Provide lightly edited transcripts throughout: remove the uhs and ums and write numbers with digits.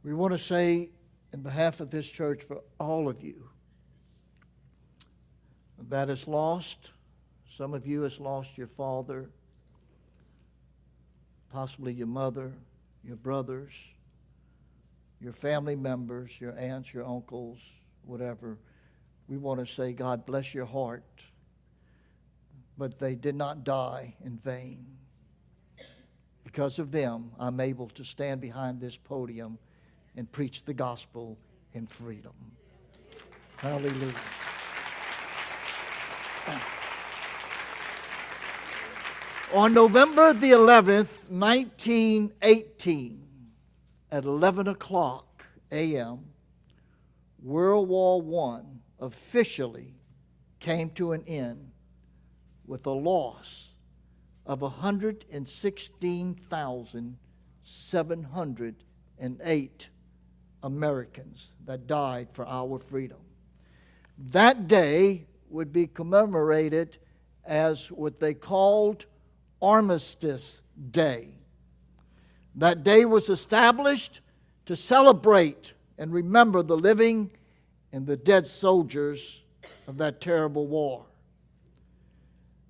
We want to say, in behalf of this church, for all of you that is lost, some of you has lost your father, possibly your mother, your brothers, your family members, your aunts, your uncles, whatever. We want to say, God bless your heart, but they did not die in vain. Because of them, I'm able to stand behind this podium and preach the gospel in freedom. Hallelujah. On November the 11th, 1918, at 11 o'clock a.m., World War I officially came to an end with a loss of 116,708 Americans that died for our freedom. That day would be commemorated as what they called Armistice Day. That day was established to celebrate and remember the living and the dead soldiers of that terrible war.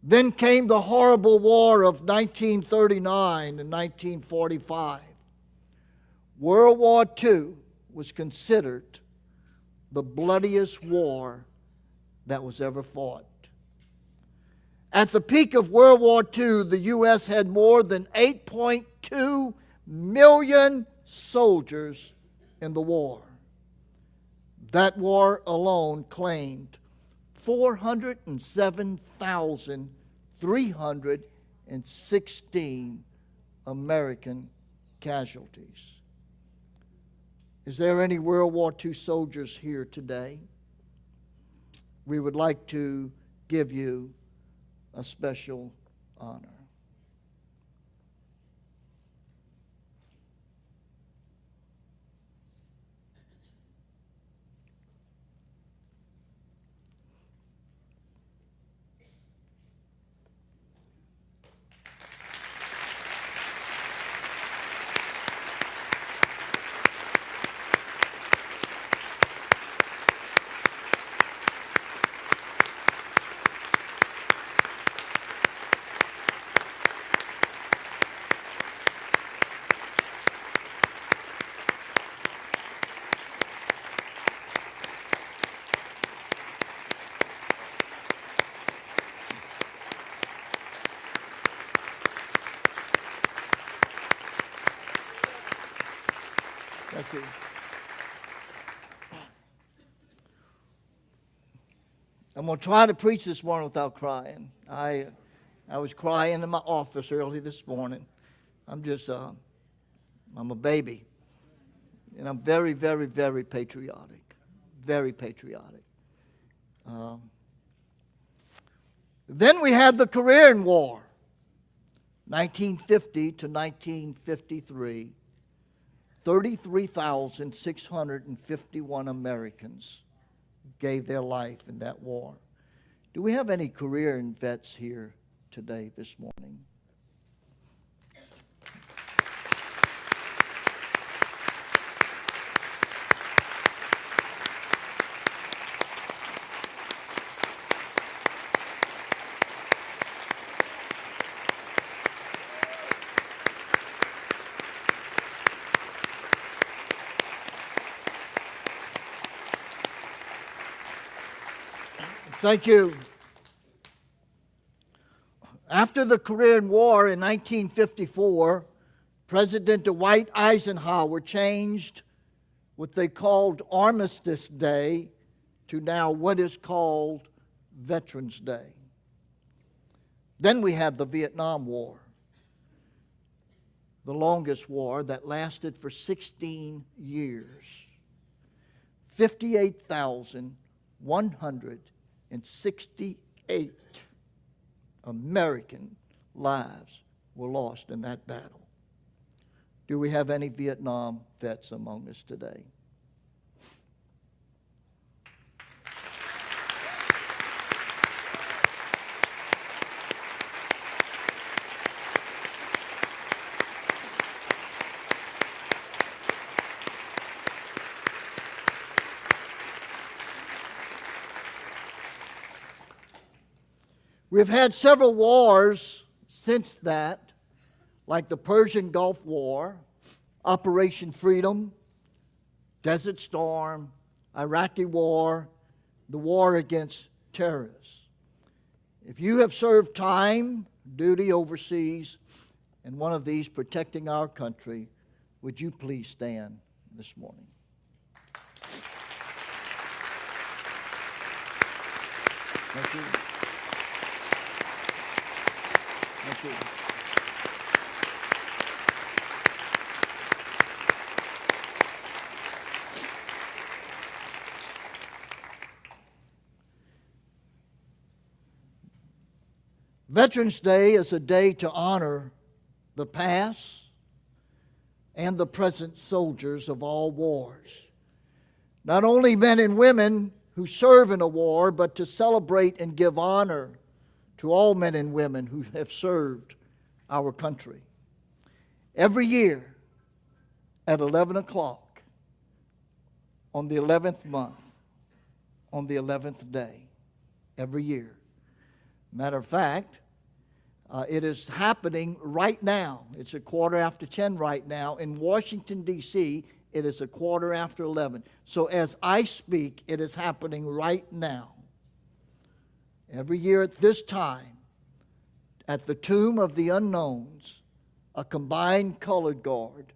Then came the horrible war of 1939 and 1945. World War II was considered the bloodiest war that was ever fought. At the peak of World War II, the U.S. had more than 8.2 million soldiers in the war. That war alone claimed 407,316 American casualties. Is there any World War II soldiers here today? We would like to give you a special honor. Thank you. I'm going to try to preach this morning without crying. I was crying in my office early this morning. I'm a baby. And I'm very, very, very patriotic. Very patriotic. Then we had the Korean War, 1950 to 1953. 33,651 Americans gave their life in that war. Do we have any Korean vets here today, this morning? Thank you. After the Korean War in 1954, President Dwight Eisenhower changed what they called Armistice Day to now what is called Veterans Day. Then we had the Vietnam War, the longest war that lasted for 16 years. 58,168 American lives were lost in that battle. Do we have any Vietnam vets among us today? We've had several wars since that, like the Persian Gulf War, Operation Freedom, Desert Storm, Iraqi War, the war against terrorists. If you have served time, duty overseas, in one of these protecting our country, would you please stand this morning? Thank you. Thank you. Veterans Day is a day to honor the past and the present soldiers of all wars. Not only men and women who serve in a war, but to celebrate and give honor to all men and women who have served our country. Every year at 11 o'clock on the 11th month, on the 11th day, every year. Matter of fact, it is happening right now. It's 10:15 right now. In Washington, D.C., it is 11:15. So as I speak, it is happening right now. Every year at this time, at the Tomb of the Unknowns, a combined colored guard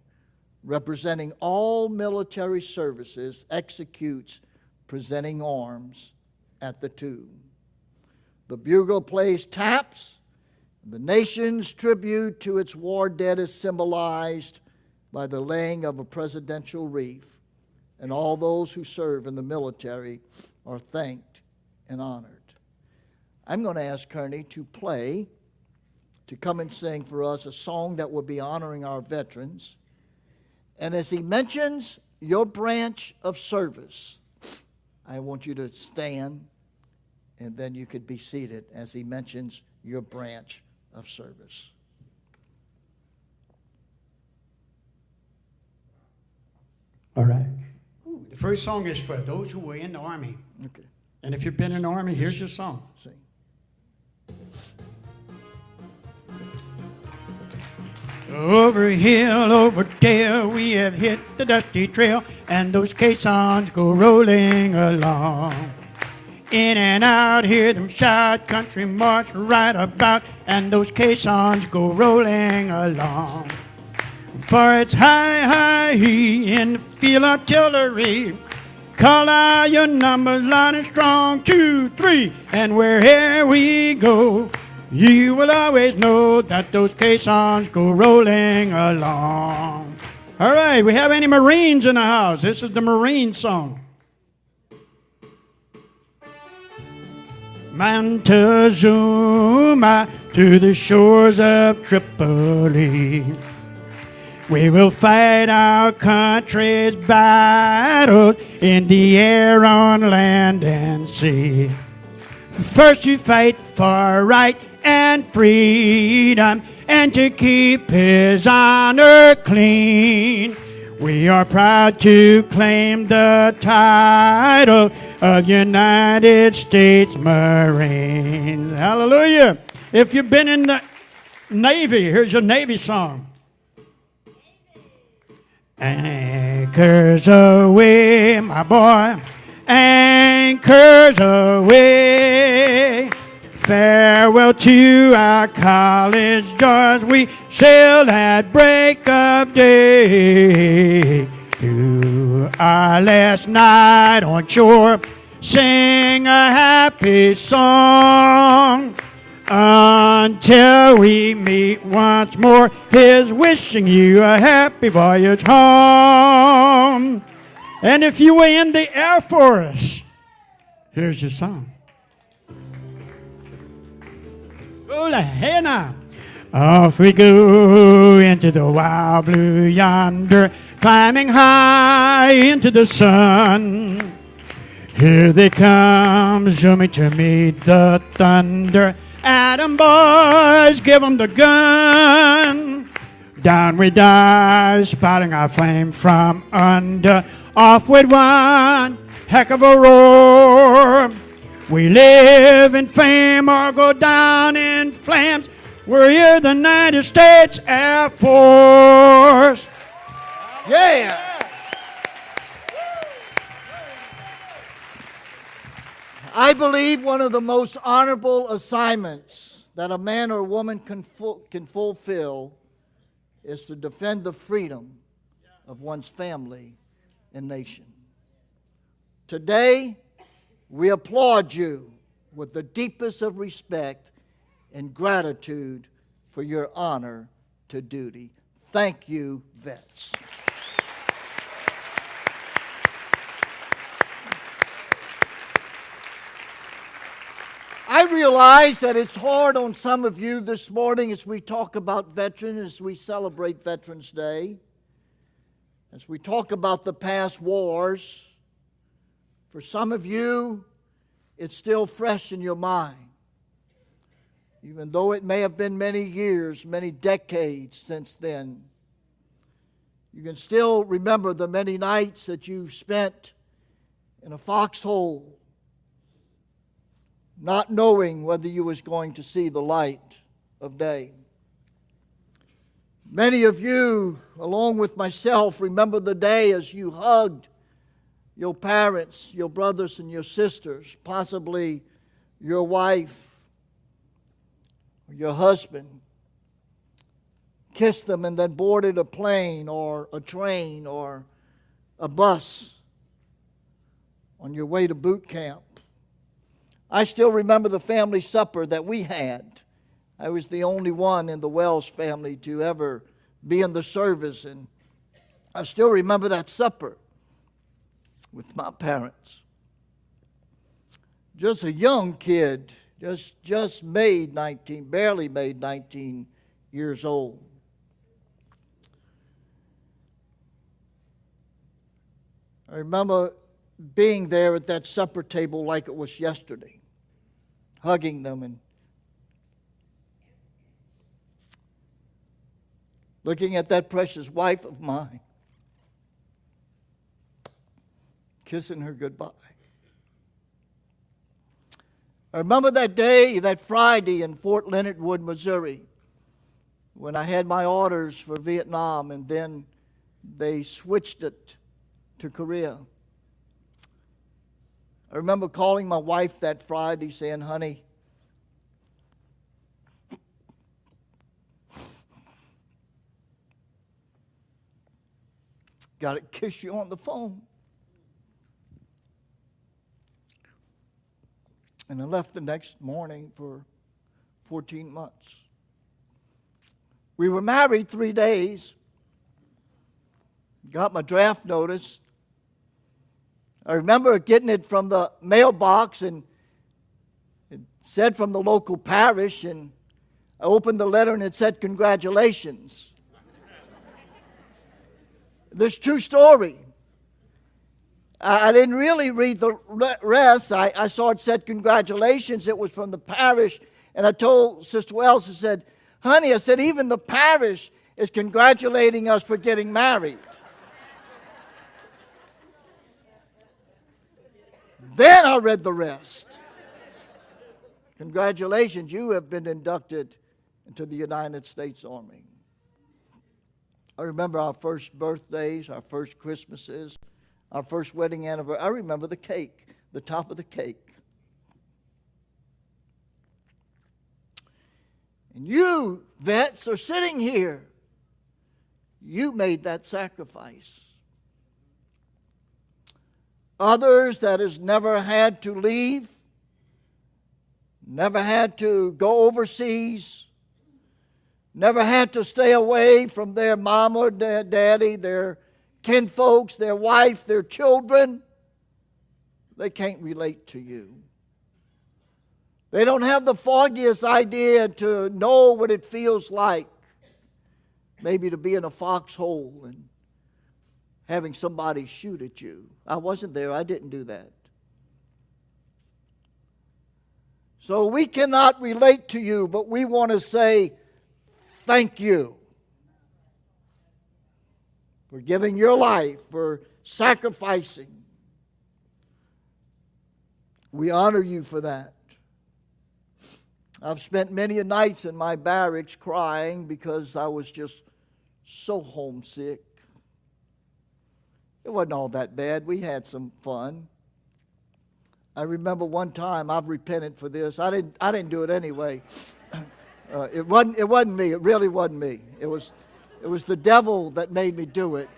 representing all military services executes presenting arms at the tomb. The bugle plays taps. The nation's tribute to its war dead is symbolized by the laying of a presidential wreath, and all those who serve in the military are thanked and honored. I'm going to ask Kearney to come and sing for us a song that will be honoring our veterans. And as he mentions your branch of service, I want you to stand, and then you could be seated as he mentions your branch of service. All right. Ooh, the first song is for those who were in the Army. Okay. And if you've been in the Army, here's your song. Sing. Over hill, over dale, we have hit the dusty trail, and those caissons go rolling along. In and out, hear them shout, country march right about, and those caissons go rolling along. For it's high, high, in the field artillery. Call out your numbers loud and strong, 2, 3, and wherever we go, you will always know that those caissons go rolling along. All right, we have any Marines in the house? This is the Marine song. Montezuma to the shores of Tripoli. We will fight our country's battles in the air, on land, and sea. First you fight for right and freedom, and to keep his honor clean. We are proud to claim the title of United States Marines. Hallelujah. If you've been in the Navy, here's your Navy song. Anchors away, my boy, anchors away. Farewell to our college joys, we sail at break of day. To our last night on shore, sing a happy song. Until we meet once more, here's wishing you a happy voyage home. And if you were in the Air Force, here's your song. Hola, hey now. Off we go into the wild blue yonder, climbing high into the sun. Here they come, zooming to meet the thunder. Adam boys, give 'em the gun. Down we dive, spouting our flame from under. Off with one heck of a roar. We live in fame or go down in flames. We're here, the United States Air Force. Yeah. I believe one of the most honorable assignments that a man or woman can fulfill is to defend the freedom of one's family and nation. Today, we applaud you with the deepest of respect and gratitude for your honor to duty. Thank you, vets. I realize that it's hard on some of you this morning as we talk about veterans, as we celebrate Veterans Day, as we talk about the past wars. For some of you, it's still fresh in your mind, even though it may have been many years, many decades since then. You can still remember the many nights that you spent in a foxhole, not knowing whether you was going to see the light of day. Many of you, along with myself, remember the day as you hugged your parents, your brothers and your sisters, possibly your wife or your husband, kissed them and then boarded a plane or a train or a bus on your way to boot camp. I still remember the family supper that we had. I was the only one in the Wells family to ever be in the service, and I still remember that supper with my parents. Just a young kid, just made 19, barely made 19 years old. I remember being there at that supper table like it was yesterday, hugging them and looking at that precious wife of mine, kissing her goodbye. I remember that day, that Friday in Fort Leonard Wood, Missouri, when I had my orders for Vietnam and then they switched it to Korea. I remember calling my wife that Friday saying, honey, got to kiss you on the phone. And I left the next morning for 14 months. We were married 3 days. Got my draft notice. I remember getting it from the mailbox, and it said from the local parish, and I opened the letter and it said, congratulations. This true story. I didn't really read the rest. I saw it said congratulations. It was from the parish. And I told Sister Wells, I said, honey, I said, even the parish is congratulating us for getting married. Then I read the rest. Congratulations, you have been inducted into the United States Army. I remember our first birthdays, our first Christmases, our first wedding anniversary. I remember the cake, the top of the cake. And you, vets, are sitting here. You made that sacrifice. Others that has never had to leave, never had to go overseas, never had to stay away from their mom or daddy, their kinfolks, their wife, their children. They can't relate to you. They don't have the foggiest idea to know what it feels like, maybe to be in a foxhole and having somebody shoot at you. I wasn't there. I didn't do that. So we cannot relate to you, but we want to say thank you for giving your life, for sacrificing. We honor you for that. I've spent many nights in my barracks crying because I was just so homesick. It wasn't all that bad. We had some fun. I remember one time, I've repented for this. I didn't do it anyway. It wasn't me. It really wasn't me. It was the devil that made me do it.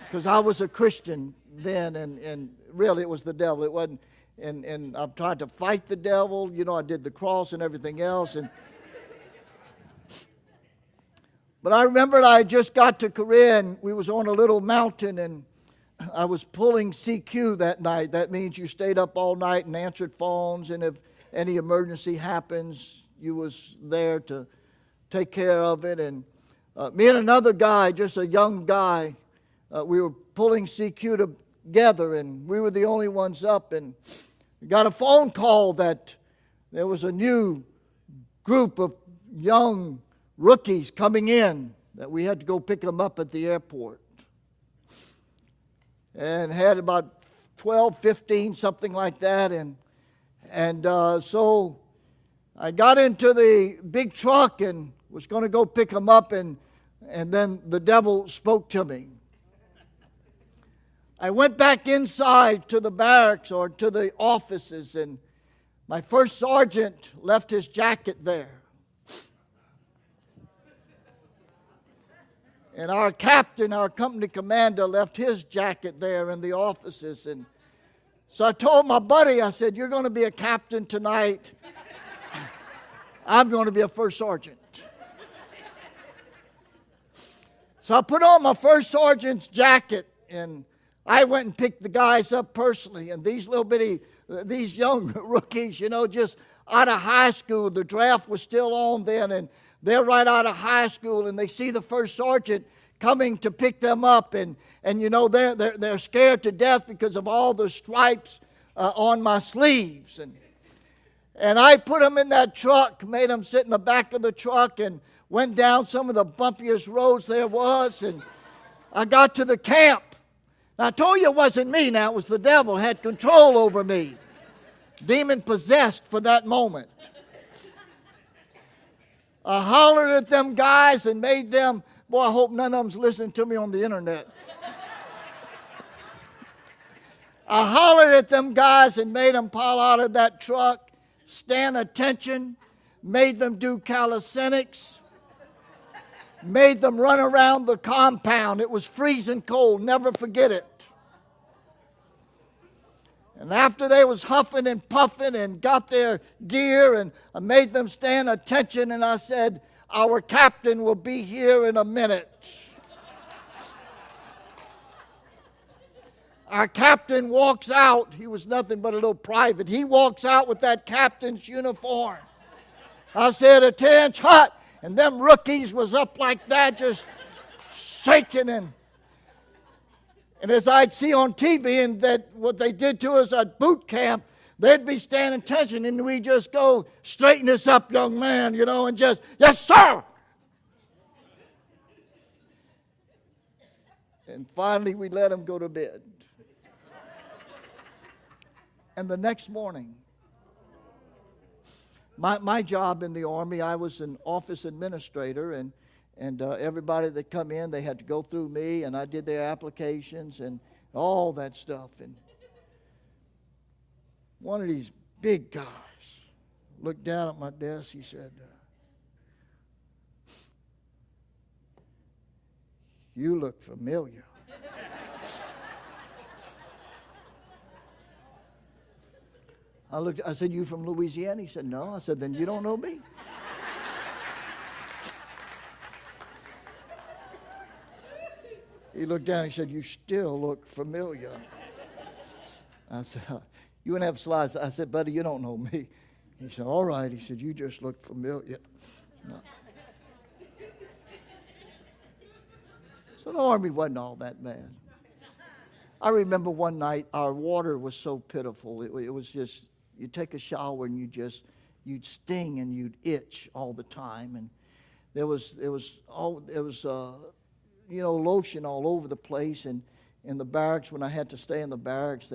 Because I was a Christian then, and really it was the devil. It wasn't. And I've tried to fight the devil. You know, I did the cross and everything else. But I remember I just got to Korea, and we was on a little mountain, and I was pulling CQ that night. That means you stayed up all night and answered phones, and if any emergency happens, you was there to take care of it. And me and another guy, just a young guy, we were pulling CQ together, and we were the only ones up, and we got a phone call that there was a new group of young rookies coming in, that we had to go pick them up at the airport. And had about 12, 15, something like that. And so I got into the big truck and was going to go pick them up, and then the devil spoke to me. I went back inside to the barracks or to the offices, and my first sergeant left his jacket there. And our captain, our company commander, left his jacket there in the offices. And so I told my buddy, I said, "You're going to be a captain tonight. I'm going to be a first sergeant." So I put on my first sergeant's jacket, and I went and picked the guys up personally. And these these young rookies, you know, just out of high school. The draft was still on then, and they're right out of high school, and they see the first sergeant coming to pick them up, and you know, they're scared to death because of all the stripes on my sleeves. And I put them in that truck, made them sit in the back of the truck, and went down some of the bumpiest roads there was, and I got to the camp. Now, I told you it wasn't me now, it was the devil had control over me. Demon possessed for that moment. I hollered at them guys and made them, boy, I hope none of them's listening to me on the internet. I hollered at them guys and made them pile out of that truck, stand attention, made them do calisthenics, made them run around the compound. It was freezing cold, never forget it. And after they was huffing and puffing and got their gear, and I made them stand attention, and I said, "Our captain will be here in a minute." Our captain walks out. He was nothing but a little private. He walks out with that captain's uniform. I said, "Attention, hot." And them rookies was up like that, just shaking. And as I'd see on TV, and that what they did to us at boot camp, they'd be standing attention, and we just go, "Straighten this up, young man," you know, and just, "Yes, sir." And finally, we let them go to bed. And the next morning, my job in the Army, I was an office administrator, and everybody that come in, they had to go through me, and I did their applications and all that stuff. And one of these big guys looked down at my desk. He said, "You look familiar." I said, "You from Louisiana?" He said, "No." I said, "Then you don't know me." He looked down, he said, "You still look familiar." I said, "You wouldn't have slides." I said, "Buddy, you don't know me." He said, "All right." He said, "You just look familiar." No. So the Army wasn't all that bad. I remember one night our water was so pitiful. It was just, you'd take a shower and you'd sting and you'd itch all the time. And there was lotion all over the place. And in the barracks, when I had to stay in the barracks,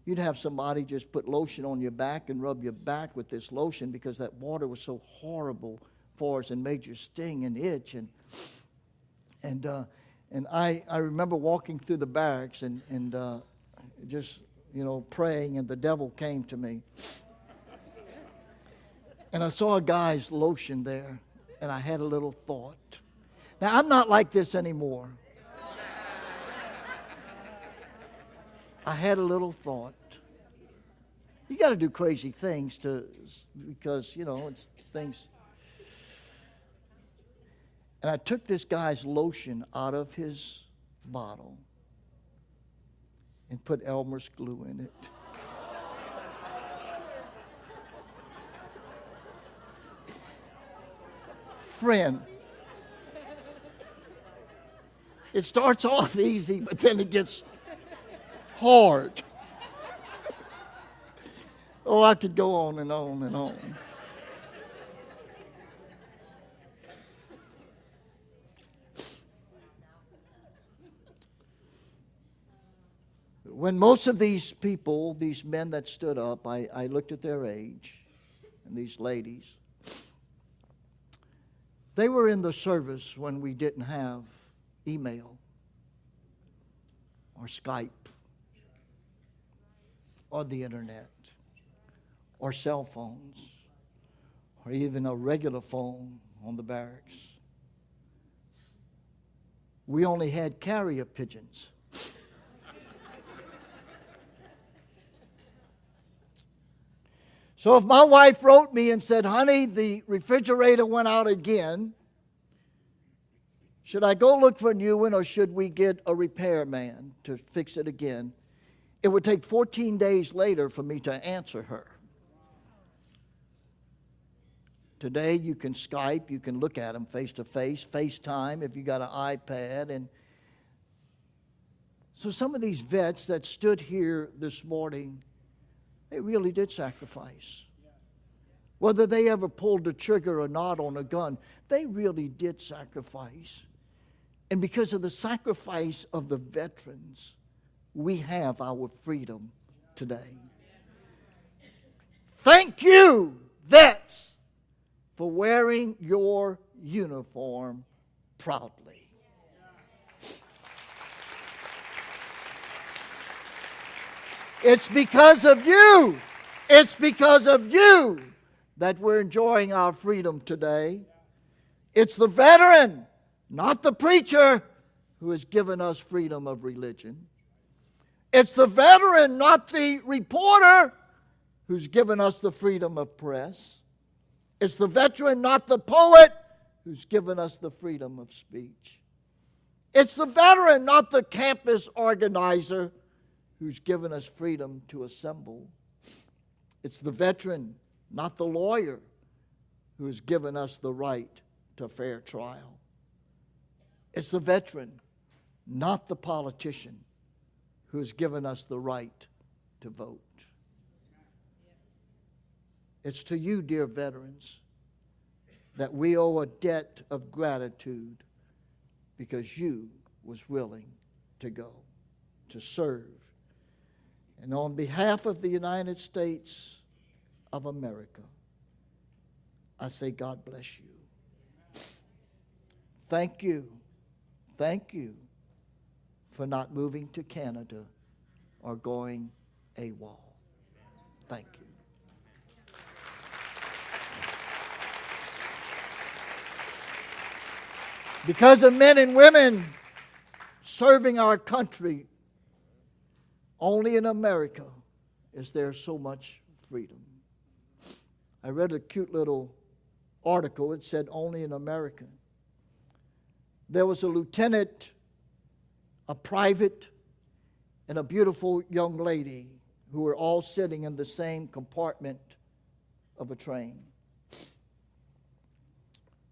you'd have somebody just put lotion on your back and rub your back with this lotion because that water was so horrible for us and made you sting and itch. And I remember walking through the barracks and just, praying, and the devil came to me. And I saw a guy's lotion there, and I had a little thought. Now, I'm not like this anymore. I had a little thought. You got to do crazy things because, it's things. And I took this guy's lotion out of his bottle and put Elmer's glue in it. Friend, it starts off easy, but then it gets hard. Oh, I could go on and on and on. When most of these people, these men that stood up, I looked at their age, and these ladies, they were in the service when we didn't have email or Skype or the internet or cell phones or even a regular phone on the barracks. We only had carrier pigeons. So if my wife wrote me and said, honey, the refrigerator went out again, should I go look for a new one or should we get a repairman to fix it again? It would take 14 days later for me to answer her. Today you can Skype, you can look at them face to face, FaceTime if you got an iPad. And so some of these vets that stood here this morning, they really did sacrifice. Whether they ever pulled the trigger or not on a gun, they really did sacrifice. And because of the sacrifice of the veterans, we have our freedom today. Thank you, vets, for wearing your uniform proudly. It's because of you. It's because of you that we're enjoying our freedom today. It's the veteran, not the preacher, who has given us freedom of religion. It's the veteran, not the reporter, who's given us the freedom of press. It's the veteran, not the poet, who's given us the freedom of speech. It's the veteran, not the campus organizer, who's given us freedom to assemble. It's the veteran, not the lawyer, who has given us the right to fair trial. It's the veteran, not the politician, who has given us the right to vote. It's to you, dear veterans, that we owe a debt of gratitude because you was willing to go, to serve. And on behalf of the United States of America, I say God bless you. Thank you. Thank you for not moving to Canada or going AWOL. Thank you. Because of men and women serving our country, only in America is there so much freedom. I read a cute little article. It said only in America. There was a lieutenant, a private, and a beautiful young lady who were all sitting in the same compartment of a train.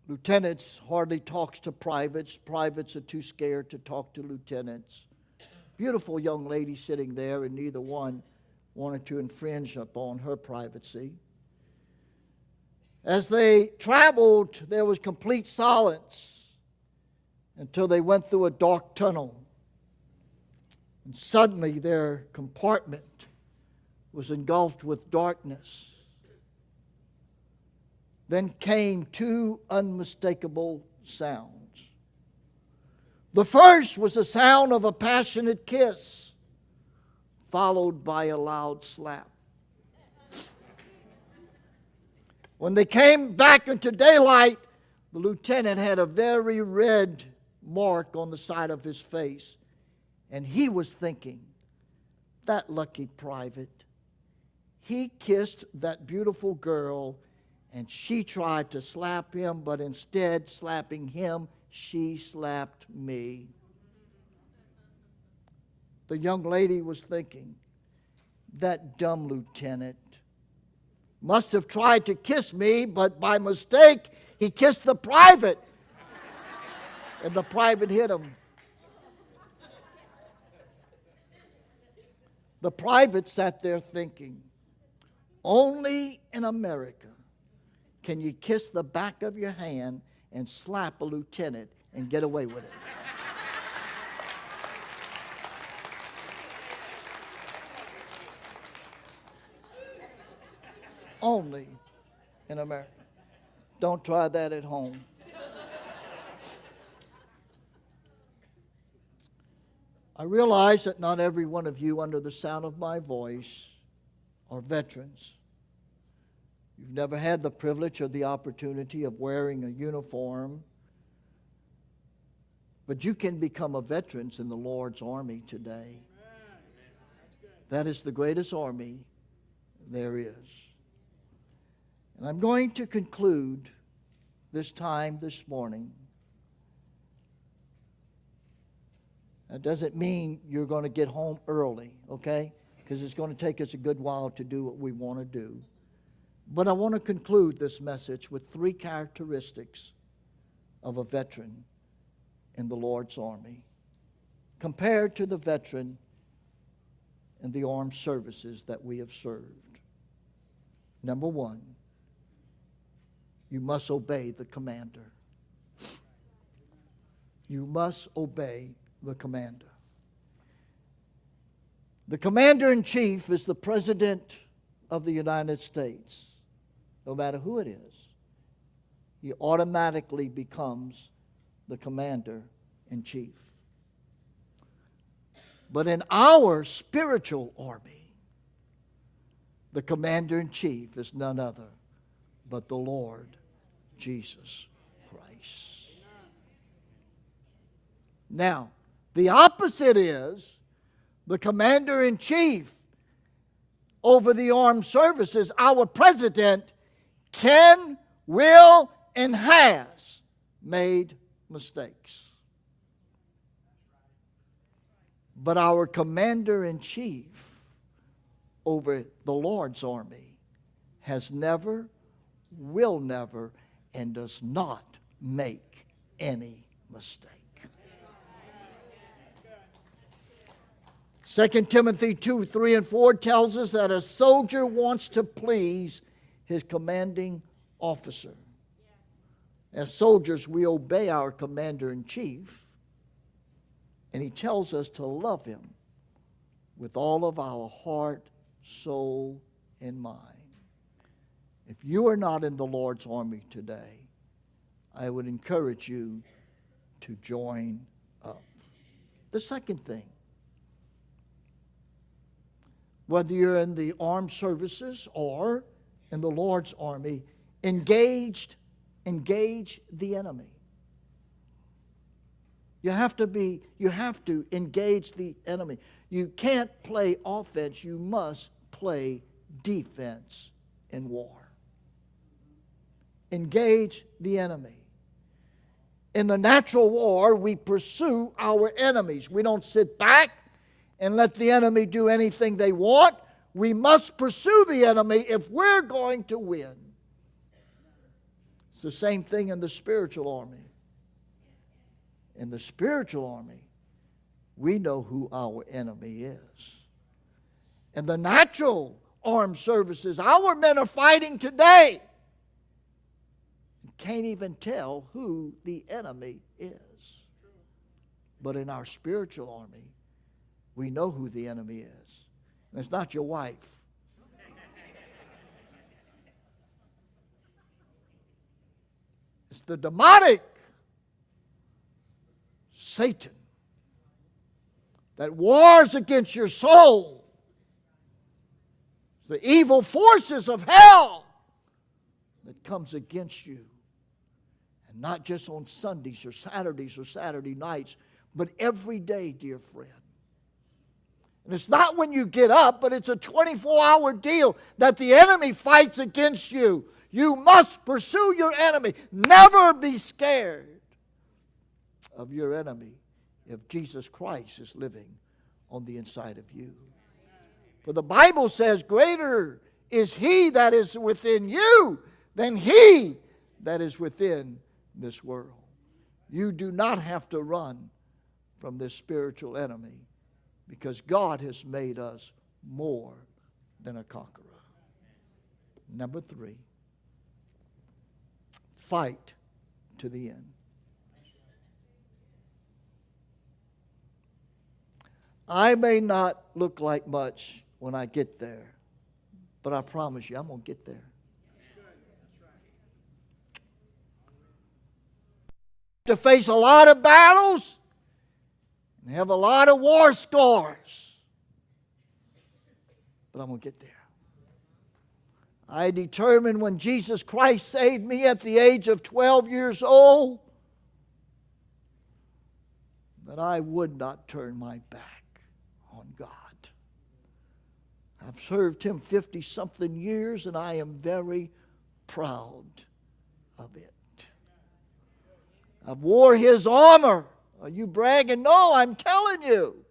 Lieutenants hardly talks to privates. Privates are too scared to talk to lieutenants. Beautiful young lady sitting there, and neither one wanted to infringe upon her privacy. As they traveled, there was complete silence until they went through a dark tunnel. And suddenly their compartment was engulfed with darkness. Then came two unmistakable sounds. The first was the sound of a passionate kiss, followed by a loud slap. When they came back into daylight, the lieutenant had a very red mark on the side of his face. And he was thinking, that lucky private, he kissed that beautiful girl, and she tried to slap him, but instead slapping him, she slapped me. The young lady was thinking, that dumb lieutenant must have tried to kiss me, but by mistake, he kissed the private. And the private hit him. The private sat there thinking, only in America can you kiss the back of your hand and slap a lieutenant and get away with it. Only in America. Don't try that at home. I realize that not every one of you under the sound of my voice are veterans. You've never had the privilege or the opportunity of wearing a uniform, but you can become a veteran in the Lord's army today. That is the greatest army there is. And I'm going to conclude this time this morning. That doesn't mean you're going to get home early, okay? Because it's going to take us a good while to do what we want to do. But I want to conclude this message with three characteristics of a veteran in the Lord's army compared to the veteran in the armed services that we have served. Number one, you must obey the commander. You must obey the commander. The commander-in-chief is the President of the United States. No matter who it is, he automatically becomes the commander-in-chief. But in our spiritual army, the commander-in-chief is none other but the Lord Jesus Christ. Now, the opposite is the commander-in-chief over the armed services, our president, can, will, and has made mistakes. But our commander-in-chief over the Lord's army has never, will never, and does not make any mistake. 2 Timothy 2, 3 and 4 tells us that a soldier wants to please his commanding officer. As soldiers, we obey our commander-in-chief, and he tells us to love him with all of our heart, soul, and mind. If you are not in the Lord's army today, I would encourage you to join up. The second thing, whether you're in the armed services or in the Lord's army, engage the enemy. You have to engage the enemy. You can't play offense, you must play defense in war. Engage the enemy. In the natural war, we pursue our enemies. We don't sit back and let the enemy do anything they want. We must pursue the enemy if we're going to win. It's the same thing in the spiritual army. In the spiritual army, we know who our enemy is. In the natural armed services, our men are fighting today. You can't even tell who the enemy is. But in our spiritual army, we know who the enemy is. And it's not your wife. It's the demonic Satan that wars against your soul. The evil forces of hell that comes against you. And not just on Sundays or Saturday nights, but every day, dear friend. And it's not when you get up, but it's a 24-hour deal that the enemy fights against you. You must pursue your enemy. Never be scared of your enemy if Jesus Christ is living on the inside of you. For the Bible says, greater is He that is within you than he that is within this world. You do not have to run from this spiritual enemy, because God has made us more than a conqueror. Number 3, fight to the end. I may not look like much when I get there, but I promise you, I'm going to get there. To face a lot of battles and have a lot of war scars, but I'm going to get there. I determined when Jesus Christ saved me at the age of 12 years old that I would not turn my back on God. I've served Him 50-something years, and I am very proud of it. I've wore His armor. Are you bragging? No, I'm telling you.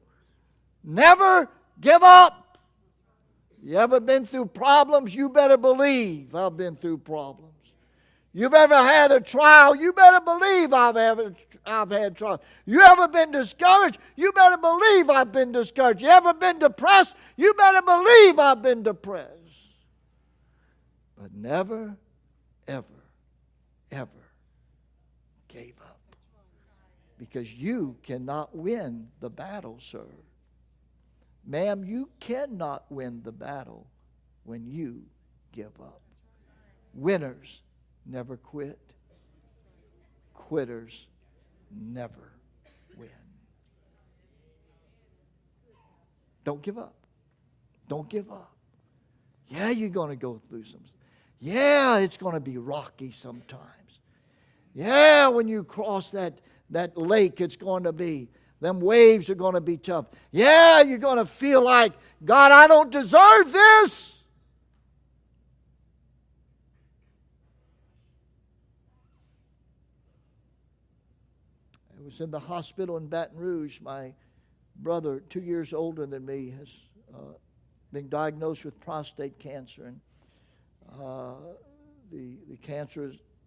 Never give up. You ever been through problems? You better believe I've been through problems. You've ever had a trial? You better believe I've had trials. You ever been discouraged? You better believe I've been discouraged. You ever been depressed? You better believe I've been depressed. But never, ever, ever gave up. Because you cannot win the battle, sir. Ma'am, you cannot win the battle when you give up. Winners never quit. Quitters never win. Don't give up. Don't give up. Yeah, you're going to go through some. Yeah, it's going to be rocky sometimes. Yeah, when you cross that lake, it's going to be, them waves are going to be tough. Yeah, you're going to feel like, God, I don't deserve this. I was in the hospital in Baton Rouge. My brother, 2 years older than me, has been diagnosed with prostate cancer. And the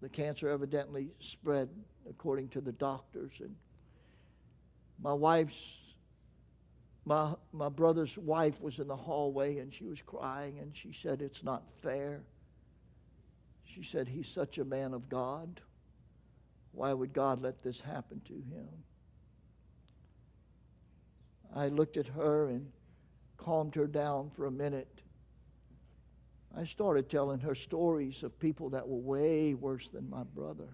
cancer evidently spread according to the doctors. And my brother's wife was in the hallway, and she was crying, and she said, it's not fair. She said, he's such a man of God. Why would God let this happen to him? I looked at her and calmed her down for a minute. I started telling her stories of people that were way worse than my brother.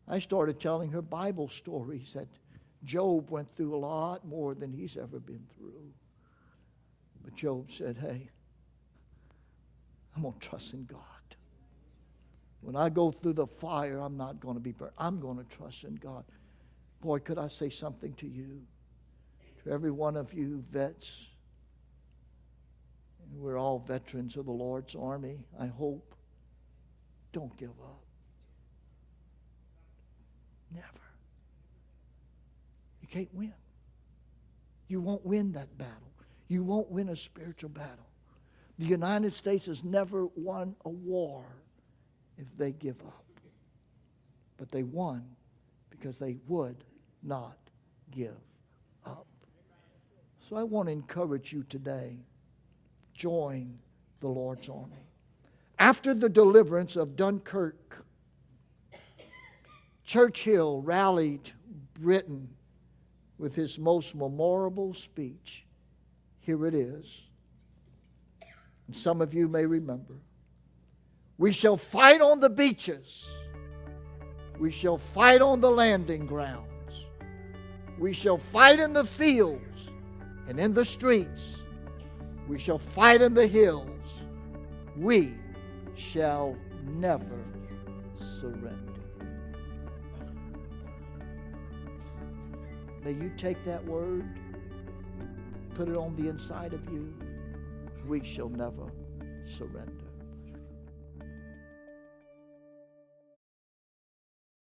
I started telling her Bible stories that Job went through a lot more than he's ever been through. But Job said, hey, I'm going to trust in God. When I go through the fire, I'm not going to be burned. I'm going to trust in God. Boy, could I say something to you? To every one of you vets, and we're all veterans of the Lord's army, I hope, don't give up. Never. You can't win. You won't win that battle. You won't win a spiritual battle. The United States has never won a war if they give up. But they won because they would not give up. So I want to encourage you today, join the Lord's army. After the deliverance of Dunkirk, Churchill rallied Britain with his most memorable speech. Here it is. And some of you may remember. We shall fight on the beaches We shall fight on the landing grounds. We shall fight in the fields and in the streets. We shall fight in the hills. We shall never surrender. May you take that word, put it on the inside of you. We shall never surrender.